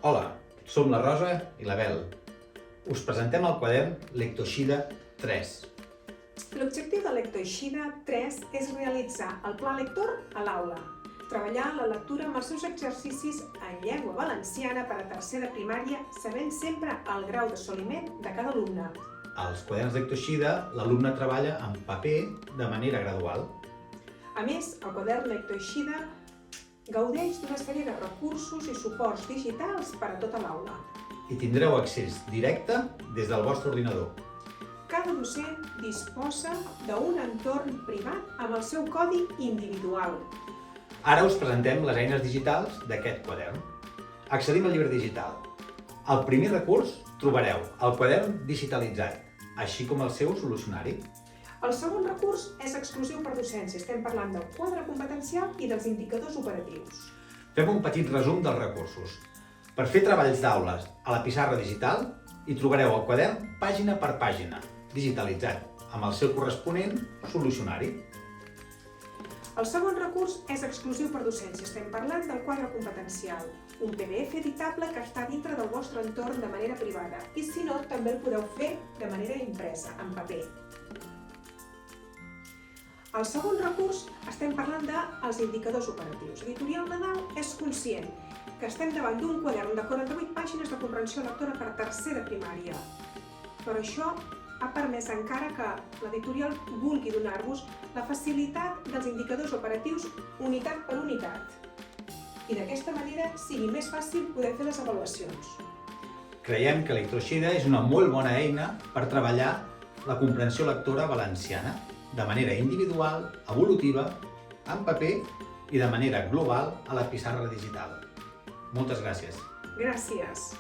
Hola, som la Rosa i la Bel. Us presentem el quadern Lectoeixida 3. L'objectiu de Lectoeixida 3 és realitzar el pla lector a l'aula, treballar la lectura amb els seus exercicis en llengua valenciana per a tercer de primària, sabent sempre el grau d'assoliment de cada alumne. Als quaderns Lectoeixida, l'alumne treballa en paper de manera gradual. A més, el quadern Lectoeixida gaudeix d'una sèrie de recursos i suports digitals per a tota l'aula. I tindreu accés directe des del vostre ordinador. Cada docent disposa d'un entorn privat amb el seu codi individual. Ara us presentem les eines digitals d'aquest quadern. Accedim al llibre digital. Al primer recurs trobareu el quadern digitalitzat, així com el seu solucionari. El segon recurs és exclusiu per docència. Estem parlant del quadre competencial i dels indicadors operatius. Fem un petit resum dels recursos. Per fer treballs d'aules a la pissarra digital, hi trobareu el quadern pàgina per pàgina, digitalitzat, amb el seu corresponent solucionari. El segon recurs és exclusiu per docència. Estem parlant del quadre competencial, un PDF editable que està dintre del vostre entorn de manera privada i, si no, també el podeu fer de manera impresa, en paper. El segon recurs estem parlant dels indicadors operatius. Editorial Nadal és conscient que estem davant d'un quadern de 48 pàgines de comprensió lectora per a tercer de primària. Però això ha permès encara que l'editorial vulgui donar-vos la facilitat dels indicadors operatius unitat per unitat i d'aquesta manera sigui més fàcil poder fer les avaluacions. Creiem que Lectoeixida és una molt bona eina per treballar la comprensió lectora valenciana de manera individual, evolutiva, en paper i de manera global a la pissarra digital. Moltes gràcies. Gràcies.